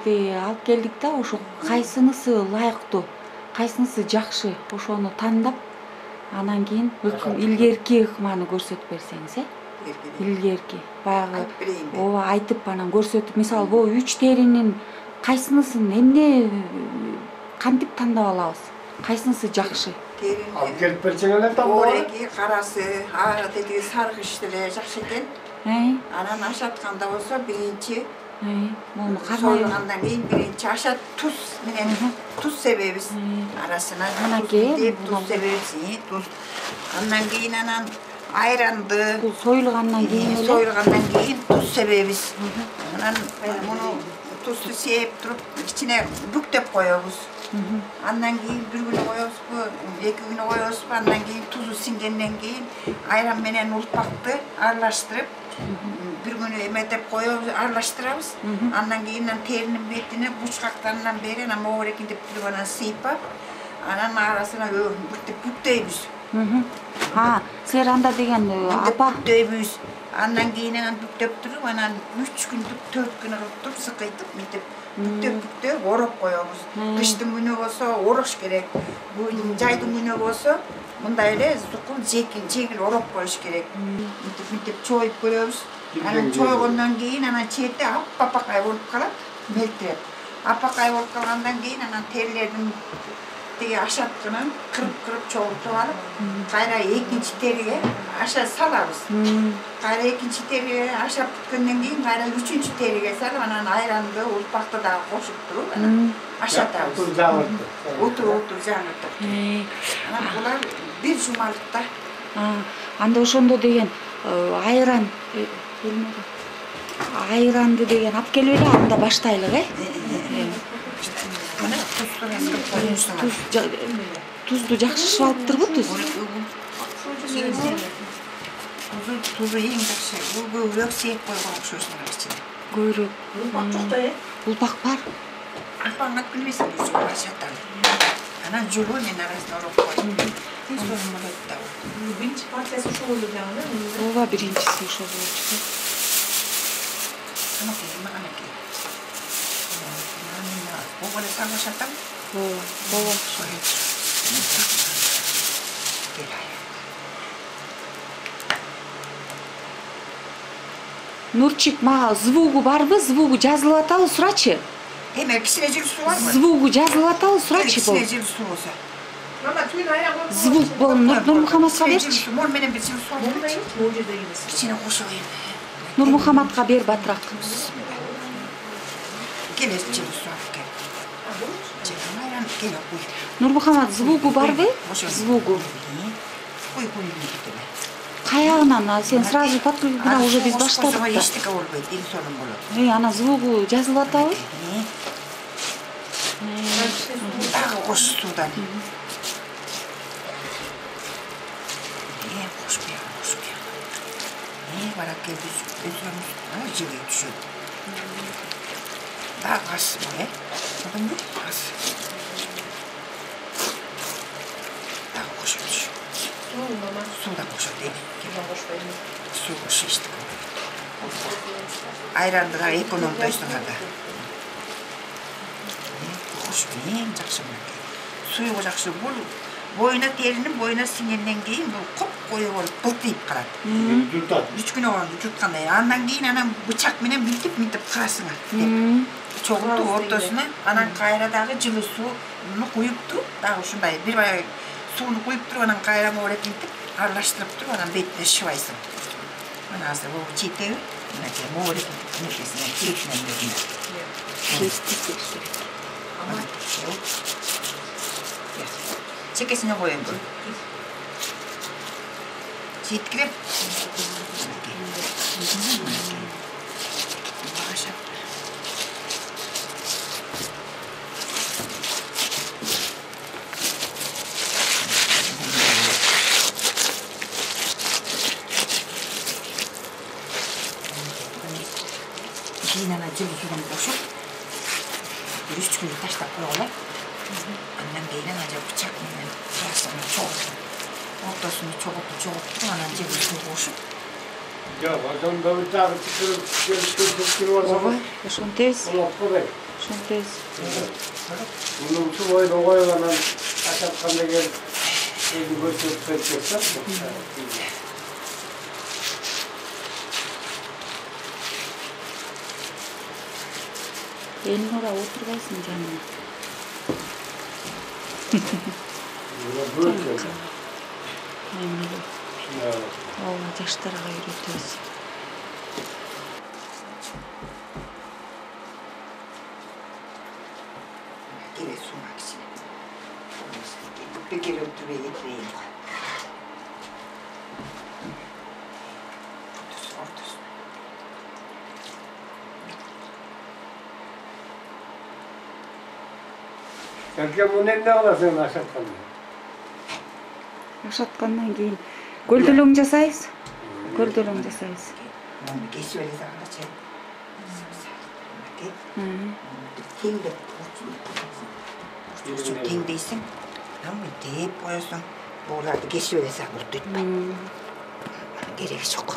кийимдерди алып келдик да, ошо кайсынысы ылайыктуу, кайсынысы жакшы, ошону тандап, анан кийин илгерки ыкманы көрсөтүп берсеңиз, илгерки баягы ооба айтып анан көрсөтүп, мисалы бул 3 теринин кайсынысын эмне кантип тандап алабыз? Кайсынысы жакшы? Алып келип берсең эле тандап. Ореги, карасы, тиги саргыч деле жакшы экен. Анан ашатканда болсо биринчи Муну союгандан кийин биринчи ашат туз менен туз себебиз. Арасына туз себебиз, туз. Андан кийин анан айранды бул союлгандан кийин туз себебиз. Анан муну тузду сээп туруп ичине бүктөп коебуз. Андан кийин бир күнү коебузбу, 2 күнү коебузбу, андан кийин тузу сиңгенден кийин айран менен урпакты аралаштырып, бир күнү эметеп коебуз, аралаштырабыз. Андан кийин теринин бетине бучкактарынан бери анан моорекинтип туруп анан сыйпап, анан арасына бүктөйбүз. Силер анда деген апа бүктөйбүз. Андан кийин бүктөп туруп, анан 3 күндүк, 4 күн кылып туруп сыкайтып, мынтип бүктөп ороп коебуз. Кыштын күнү болсо орош керек. Жайдын күнү болсо мындай эле сукул жеңил ороп коюш керек. Мынтип чоюп көрөбүз. Анан чойгондон кийин анан чети аппакай болуп калат, мелтеп. Аппакай болуп калгандан кийин анан терилердин тиги ашаткынын кырып чогултуп алып, кайра экинчи териге ашат салабыз. Кайра экинчи териге ашап бүткөндөн кийин кайра 3-чү териге салып, анан айранды, урпакты дагы кошуп туруп, анан ашатабыз. Утур жаңыртып. Анан булар бир жумалыкта. Анда ошондо деген айранды деген алып келип эле анда баштайлык, Тузду жакшы алыптырбы туз? Тузу эң жакшы. Бул көбүрөөк сээп койгон окшойт ичине. Көбүрөөк. Улпак бар? Улпак алып келбесең, ашатам. Анан жолу менен арасына ороп коюп. Биринчи партиясы ошол болду жаңы. Ооба, биринчиси ошол болчу. Боболе саңгашатам. Ооба. Нурчик, мага звугу барбы? Звугу жазылып атабы, сурачы? Эме кичине жил суу барбы? Звугу жазылып атабы, сурачы бул? Кичине жил суу болсо. Мама, түйүн аягы. Звук бул Нурмухаматка берчи. Мол менен бир жил суу берчи. Бул жерде эмес. Кичине кошоюн. Нурмухаматка бер батыраак. Келес жил суу алып кел. Нурмухамат, звугу барбы? Звугу. Кой. Каягынан сен сразу подключена уже биз баштадык да. Эчтеке болбойт, эң сонун болот. Ана звугу жазылып атабы? Дагы кош суудан. Кош бер. Баракел өзүмүз жыгы түшөт. Дагы ас бар, Одан бир ас. Дагы кошобуз. Сууда кошот, Суу кошуштук. Айранды дагы экономдойсуң анда. Кошуп эң жакшы менен. Суюгу жакшы бул теринин боюна сиңгенден кийин бул коп-кою болуп былтыйып калат. 3 күн жуткандай. Андан кийин анан бычак менен мынтип карасыңар деп. Чогултуп ортосуна, анан кайра дагы жылы сууну куюп туруп, дагы ушундай бир бай сууну куюп туруп, анан кайра моорекинтип аралаштырып туруп, анан бетине шыбайсың. Мына азыр бул читеби, мынакей моорекинтип нерсесине, чечинен берине. Чекесине коюн бул. Жеткиреп. Кейін ана жылы судан қосып, 3 күн таштап қойғылап, андан кейін ана бычак менен қарасына чоғып, ортасына чоғып, анан жылы су қосып. Жоқ, ошондо бир жагы чыкырып, келип барсаңыз. Ошон тез. Болот го бек. Şontez. Bunun şu boyda koyulan aşatkanda gelip elini götürüp bekliyorsa. Elnora oturgaysın canım. Buna böyle şey. Aynen. Evet. Ova жаштарга үйрөтөбүз. Gele sumak için. Bir kere oturup getireyim. Ortası. Sen bunun ne alasın aşatkanda? Ашаткандан кийин көлдөлөң жасайбыз. Көлдөлөң жасайбыз. Onu geçiyor zaten. Tengde. Çok tengdeysin. Ama deyip koyuyorsun. Buralarda geçiyorsa burada gerek yok.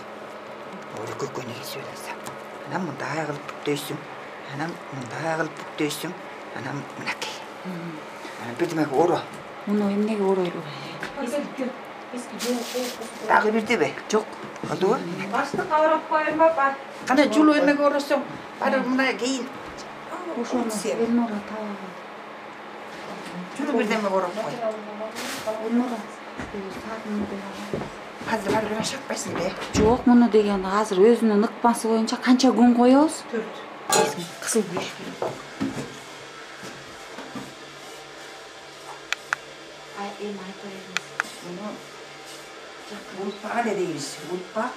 Orada kökünü geçiyorsa. Anam daha alıp büktüysün. Anam daha alıp büktüysün. Anam nakey. Bir demek oru. Муну эмнеге оройлу? Дағы bir de be. Çok. Oldu mu? Başta kavrap koyayım baba. Kana çulu emek orası. Bana buna giyin. Ошону Элнора табабы. Çulu bir demek orası koy. Элнора сагынды. Hazır var biraz şapmasın be. Жок, муну деген азыр өзүнүн ыкмасы боюнча канча күн коебуз? 4. Кызыл күйүш керек. Эми айта бериңиз. Bunu Ulpağa dediğimiz. Ulpak.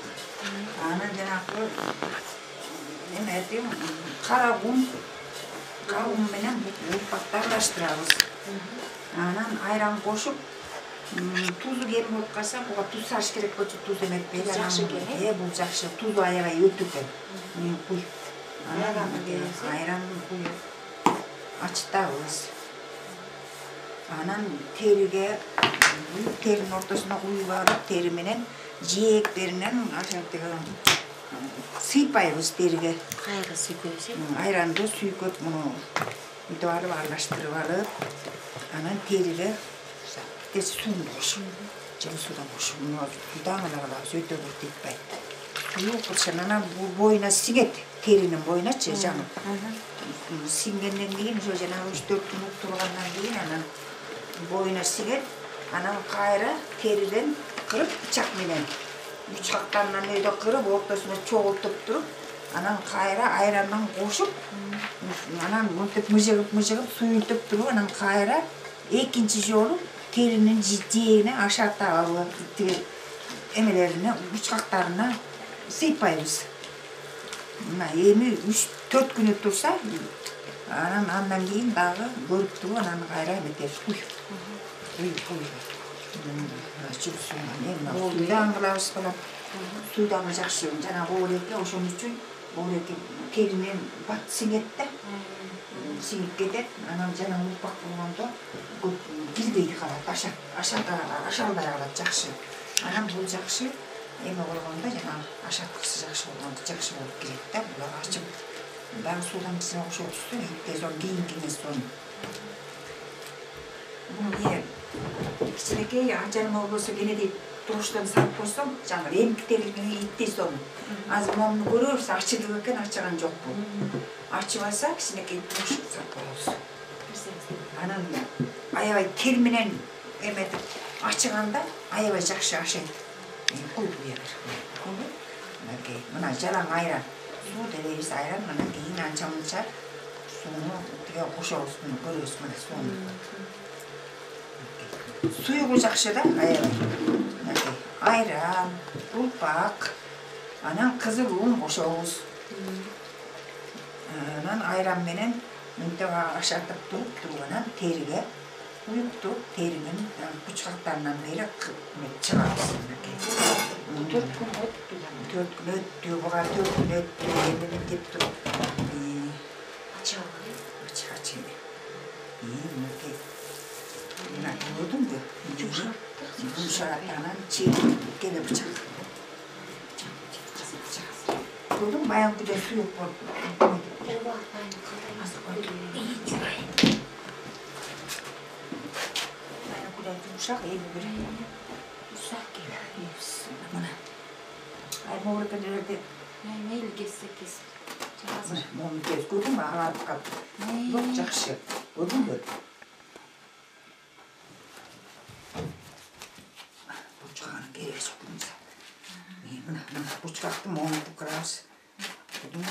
Ana cenabı ne diyeyim? Kara kum. Kara kum menen ulpaklarlaştırabız. Anan ayran koşup tuzu gelip olup kalsa buğa tuz saç gerek koçup tuz emek beri. Jakşı gerek. Bu jakşı. Tuzu ayağa yötüken. Kuy. Ayran kuy. Açtağız. Anan teriге terinin ortasına koyup teriminen ciğeklerinden aşağıdaki sıypayız teriге. Кайра сүйкөбүз. Ayranды süykөp bunu mütevarı arlaştırıp alıp anan teriге bir suyun koşup cem sudan koşup bunu dağılarla söyle burtitpay. Yok olsan anan bu boyuna siget terinin boyuna canım. Singenden keyin şu cenabı 3-4 gün oturgandan keyin anan boyuna siget, anam kayra teriden kırıp bıçak menen. Bıçaklarından öyle kırıp ortasına çoğultup durup, anam kayra ayrandan koşup, anam mıcıgıp suyultup durup, anam kayra ikinci yolu terinin ciddiğine aşağıda alıp emelerine, bıçaklarına sıypayız. Yemi 3-4 gün otursa, andan keyin dağı görüp durup, anam kayra emeter suy. Suydan kılavuz falan. Suydan jakşı. Jana oğleke oşun üçün oğleke terinen bat singetde. Singip ketet. Anam jana ulpak bolganda girgeydi kalat. Aşağıda kalat jakşı. Anam bul jakşı. Eme bolganda jana aşağıtkısı jakşı bolganda jakşı bolup kiret da. Bular açıp. Ben sudan kısına oşu tutsun. Tez on giyin son. Bunu yer. Kişideki canım olursa gene de duruştan sarıp koysam, canım emkiterilgini itti son. Az mamnu görürse açılırken açılan yok bu. Açıvarsa kişideki duruştan sarıp koyarız. Anam ayağı terminen emedip açığanda ayağı jakşı aşağı. Koy bu yer. Buna jalan ayran. Su dediğimiz ayran bana giyin ançamınca sonu koşuyoruz bunu görüyoruz bana sonu. Suyu jakşı da ayran, ulpak, anan kızıl un koşuyoruz. Anan ayran menen münteva aşağıda durup anan terige uyuktu terinin bıçaklarından beri çıkarız. 4 gün öttü. 4 gün öttü, buğa 4 gün öttü, yemeğini tep durup. Açı. Gördün mü? Yumuşaklarından çiğneyip gene bıçak. Gördün mü? Bayan güzel su yok. Yumuşak iyi bir yumuşak gibi. Bana. Ay morga nerede? Meyli kessek kes. Bunu kes gördün mü? Anladık kaldı. Yok жақсы. Gördün mü? Burçağını geri sokmuş. Mına burçaktı mı onu kırarsın. Gördün mü?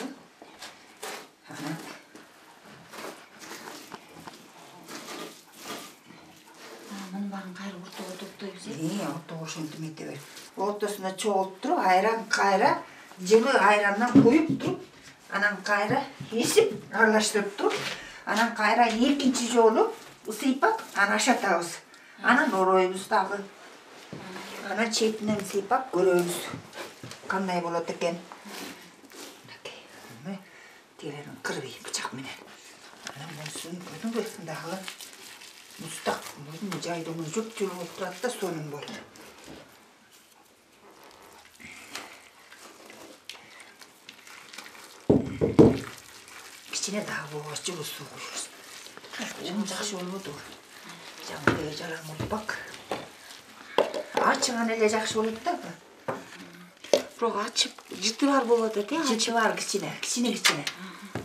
Mını bağın kayra ortağı toktayıp sen. İyi, ortağı şuntumete ver. Ortasına çoğultturup, ayran kayra, жылы ayrandan koyup durup, anan kayra esip, aralashtirip durup, anan kayra ikinci жолу sıypap, ana aşatабыз. Anan oroyubuz дағы. Ana çetinden sıypap, göröbүз. Kanday bolot eken. Terenin kırбый bıçak menen. Anan bolsun, gördün mü? Дағы Mustaq, жайдың жүк жүріп отырады да соның болды. Кішкене дағы болғаш жылы су құйырыз. Оның жақсы болуды ғой. Жаңағы жалаң ұлпақ. Ачыған әлі жақсы болады да. Бірақ açıp жыты бар болады те? Жыты бар кішкене.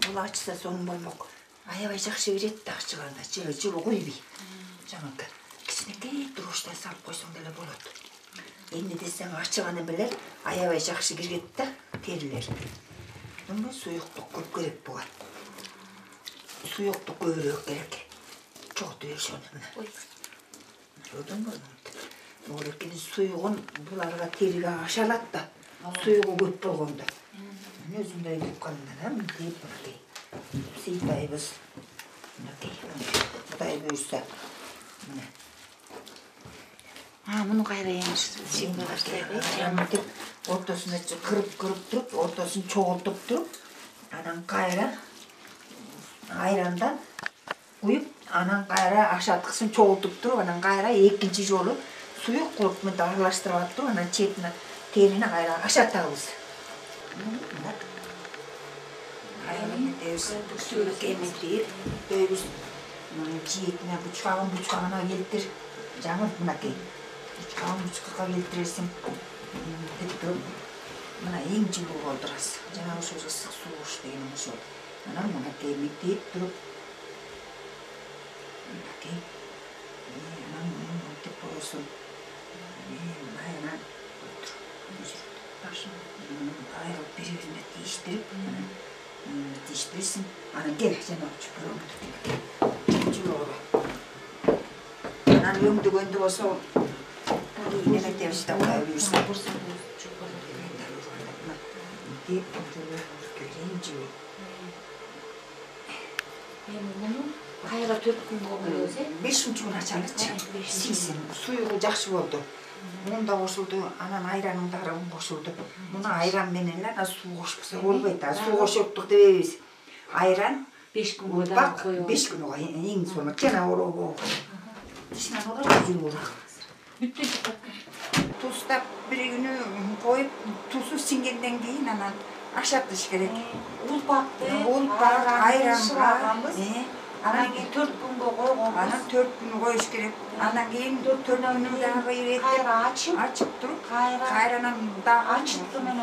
Ол açса соның болмақ. Аябай жақсы береді да ашығанда, жылы қойбей. Жаңағы кішкенекей дұрыштай салып қойсаң деле болады. Енді десең ашығаны білер, аябай жақсы кіргеді да терілер. Бұны сұйықтық көп керек болады. Сұйықтық көбірек керек. Çoğdu yaşanı mı? Gördün mü? Oradaki suyuğun bularga teriga aşalat da suyuğu köp bolgonda. Özümde dükkandan hem deyip bakay. Sıypayız. Buday büyüse. Bunu kayra yemiş. Şimdi başlayıp ortasını kırıp durup, ortasını çoğultup durup, anan kayra ayrandan koyup, anan kayra aşatqısını çoğultup durup, anan kayra ikinci жолу suyu koyup darlaştırıp durup, anan çetine terini kayra aşatağız. Ayranı suyu kemetreyip, böyüz çetine buçağına geldir. Canım bunakey. Buçağına geldirirsin. Mana eng жылуу болдурасыз. Жана ошо ысык суу деген ошо. Анан мынакей мектеп туруп. Мынакей. Анан мынтип болсун. Анан башын айрылып бири-бирине тийиштирсин. Анан кел жана чүпүрөм. Жылуу. Анан өңдөгөндө болсо немектеп иште кое берсин. Deyip göreyim diyor. Bunu kayra 4 gün oluyor. 5 gün açalım. Silsin. Suyu жақсы oldu. Bunda koşuldu. Anan ayranın darabın koşuldu. Buna ayran menenler su koşmasa olmaydı. Su koşultuk deyiz. Ayran 5 gün koydu. Bak 5 gün o en sonu. Gene o. Dışından olur güzel olur. Bütün Tuzda bir günü koyup tuzu singenden keyin anan aşatış gerek. Ulpaktı, ayranға. Anan 4 gün koyup. Anan 4 gün koyuş gerek. Anan keyin 4 günü dağı Kayra açıp durup, kayranın dağı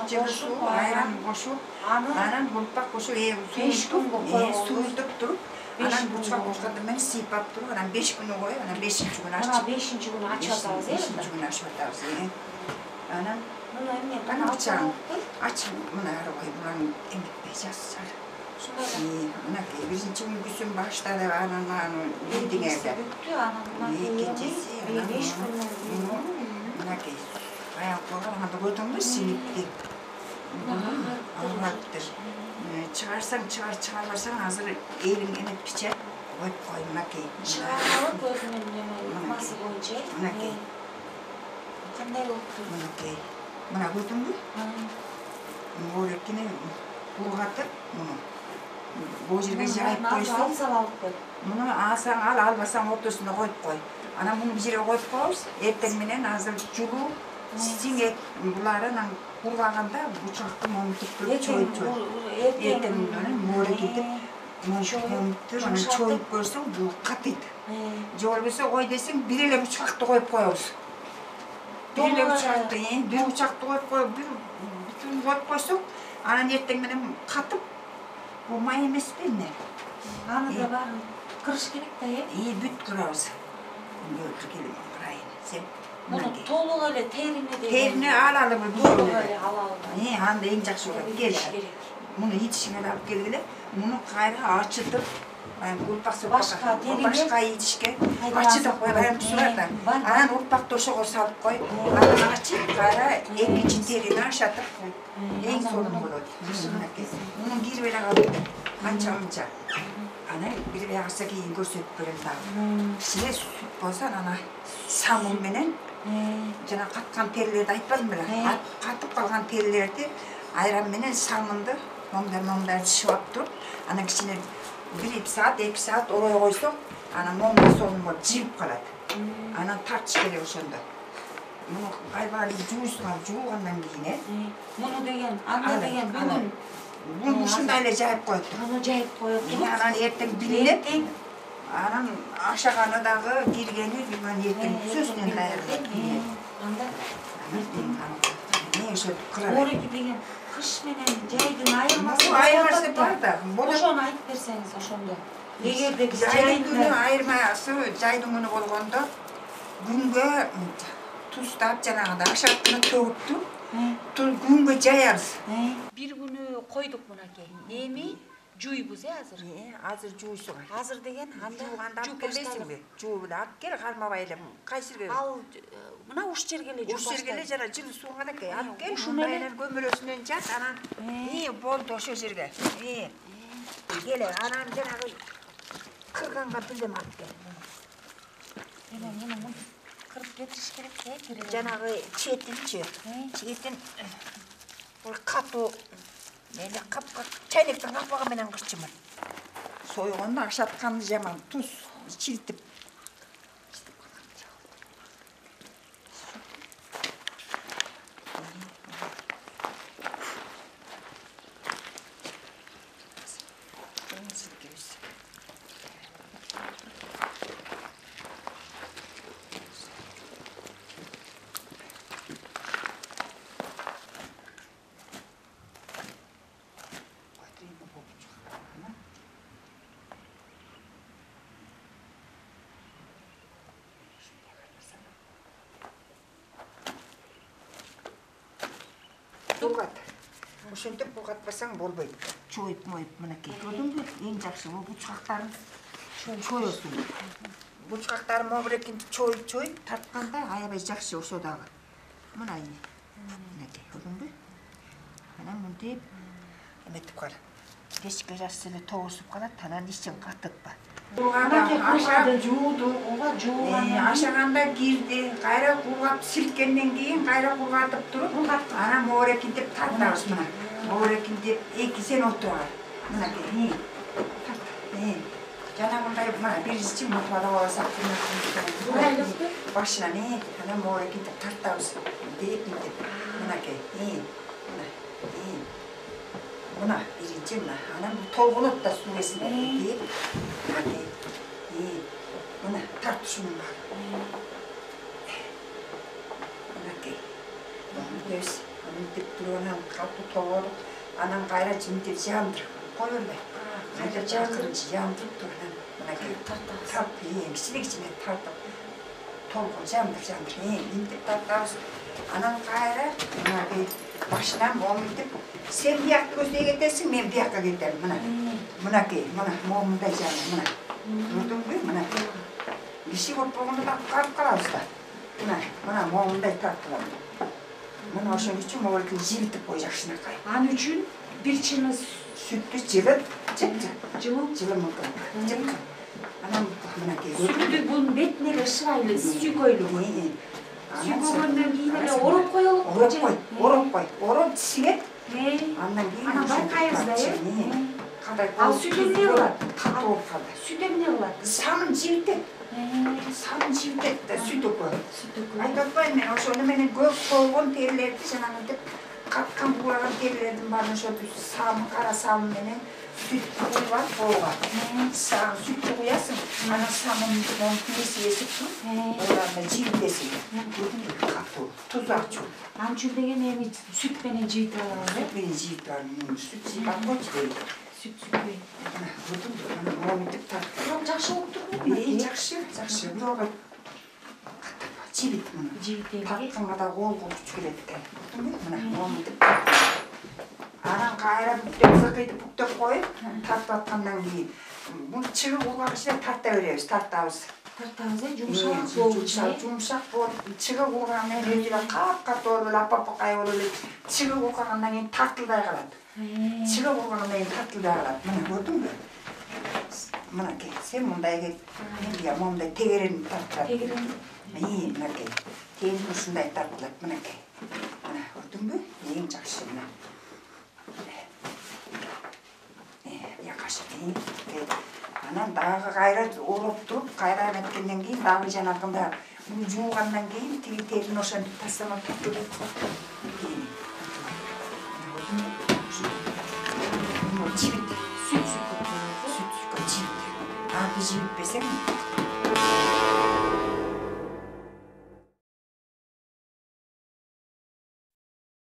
жылы su, ayran koşup, anan ulpak koşup, 5 gün koyup. Suyulduk durup, anan buçka men sıypap durup, anan 5 günü koyup, anan 5. gün açıp. 5. gün açatağız. 5. gün açatağız. Anan bıçağın açın, buna arabayı buranın emekmeyeceğiz. Birinci gün güsün başladı anan yedin evde. İkincisi ayaklarına koydum da sinipti. Anlattır. Çıkarsan çıkarlarsan hazır elin enet piçe koyup koymak iyi. Çıkarmalı gözümün masası boyunca. Kanday oldu? Buna koydum mu? Oradakini buğatıp bunu. Bu жерге жайып қойсаң, мұны алсаң ал, албасаң ортасына қойып қой. Ана мұны бір жерге қойып қойыз, ертең менен азыр жылу, сиңек бұларын Kurgaganda buçakты momutуп чойып эртеңден море кетип момутуп анан чойуп көрсөң бул катыйт. Же болбосо кой десең бир эле бучакты коюп коебуз. Бир эле бучакты коюп коюп бүтүн коюп койсоң анан эртең менен катып болмай эмеспи эмне? Аны да барын кырыш керек да, бүт кырабыз. Келин кырайын. Сен муну толук эле терини алалы бул. толук эле алалы. Анда эң жакшы болот. Кел. Муну ичишиңе алып келгиле. Муну кайра ачытып, башка ичишке ачытып коюп сурат. Анан урпак тошого салып кой. Анан ачып кайра экинчи терини ашатып кой. Эң сонун болот. Мунун кирип эле калды. Канча-мынча. Анан бир ягаса кийин көрсөтүп берем дагы. Кичине сүт болсо анан самын менен жана каткан терилерди айтпадым беле. Катып калган терилерди айран менен самынды момдар чышып туруп, анан кичине 1 саат, 2 саат орой койсоң, анан момдар сонун болуп жирип калат. Анан тартыш керек ошондо. Муну кайбагы жуусуңар жуугандан кийин, муну деген, анда деген бүгүн муну ушундай эле жайып коет. муну жайып коюп туруп, Анан эртең билип, анан ашаганы дагы киргени билбейм эртең сөзүнөн даярдап. Анда ошо кырар. Ореки деген кыш менен жайдын айырмасы Айырмасы бар да. Ошону айтып берсеңиз ошондо. Эгерде биз жайдын күнү айырмасы жайдын күнү болгондо күнгө тустап жанагындай ашаткыны төгүп туруп күнгө жаябыз. Бир күнү койдук мынакей. Эми жуйбуз азыр. Азыр жуйсуңар. Азыр деген анда Жууганда келесиңби? Жууп эле алып кел, кармабай эле. Кайсы жерге? Ал мына уш жерге эле жууп. Уш жерге эле жана жылы сууга да кел. Алып кел. Ушуну эле көмөлөсүнөн жат анан. Болду ошо жерге. Келе, анан жанагы кырганга билем алып кел. муну кырып кетириш керек да, Жанагы четинчи. Четин катуу. Мени капка чайнектин капагы менен кырчымын. Сойгондо ашатканды жаман туз чиритип. Булгат. Ошентип булгатпасаң болбойт. Чойуп мынакей. Көрдүңбү? Эң жакшы бул бучкактарын чоюсуң. Бучкактарын мобрекин чоюп тартканда аябай жакшы ошо дагы. Мына мынакей. Көрдүңбү? Анан мынтип эметип кар. Кечке жакшы эле тогусуп калат, анан ичин катытпа. Ашап жууду, ашаганда кирди, кайра кургап силккенден кийин кайра кургатып туруп, анан моорекинтип тартабыз мына. Моорекинтип 2 сен отур. Мынакей. Жана мындай мына биринчи мутфада болсак, башынан анан моорекинтип тартабыз. Деп мынакей. Мына биринчи мына. Анан бул толгонот да суу эсине. Мына тартышым бар. Мынакей. Дөс, мынтип туруп катты тогору, анан кайра жимтип жандырып коелу. Кайра жандырып туруп, мынакей тартып, кичине тартып. Толгон жандырып, мынтип тартабыз. Анан кайра мынакей башынан момунтип, сен биякка көздөй кетесиң, мен биякка кетем. Мынакей, мына момундай жана, мына. Көрдүңбү? Мына. Киши болбогондо да карып калабыз да. Мына момундай тартылат. Мына ошон үчүн моорекин жибитип кой жакшынакай. Ан үчүн бир чыны сүттү жылып мыкын. Анан мынакей. Сүттү бунун бетине эле шырайлы сүйкөйлү. Сүйкөгөндөн кийин эле ороп коелук. Ороп кой. Ороп сиңет. Андан кийин анан байкайбыз да, Ал сүт эмне кылат? Катуу болуп калды. Сүт эмне кылат? Самын жибитет. Самын жибитет да сүт өкөт. Айтып атпайм мен ошону менен көп болгон терилерди жанагынтип қатқан қуырған терілердің барын шоты самы, қара самы менен süt құйған болға. Саған sütті құясың, ана самын несі есіпсің, оларына жиілдесің. Қату, тұз ақчу. Амчур деген эми сүт менен жыйып алабыз. Süt менен жиіп барым, süt жиіп атқойчу дейді. Сүт сүтпөй. Бұтын, моментіп тартты. Бирок жакшы болуп турбу? Жақсы. Бирок жибит мұны. Жыйып Тартқанға да ол күч келеді. Мына моментіп анан кайра бүктөп сыкыйтып бүктөп коюп тартып аткандан кийин муну чыгып улгак ичине тарта беребиз, тартабыз. Тартабыз, жумшак болуп, жумшак болуп, чыгып улган менен өзү эле кап-катуу болуп эле апа-апакай болуп эле чыгып улгандан кийин тартылдай калат. Чыгып улгандан кийин тартылдай калат. Мына көрдүңбү? Мынакей, сен мындай кел. Мен момундай тегеренип тартылат. Тегеренип? Мынакей. Тегеренип ушундай тартылат, мынакей. Мына көрдүңбү? Эң жакшы мына. Анан дагы кайра ороп туруп, кайра эметкенден кийин дагы жанагында жуугандан кийин тиги терини ошентип тастамак керек. Жибит. Сүт жибитпесең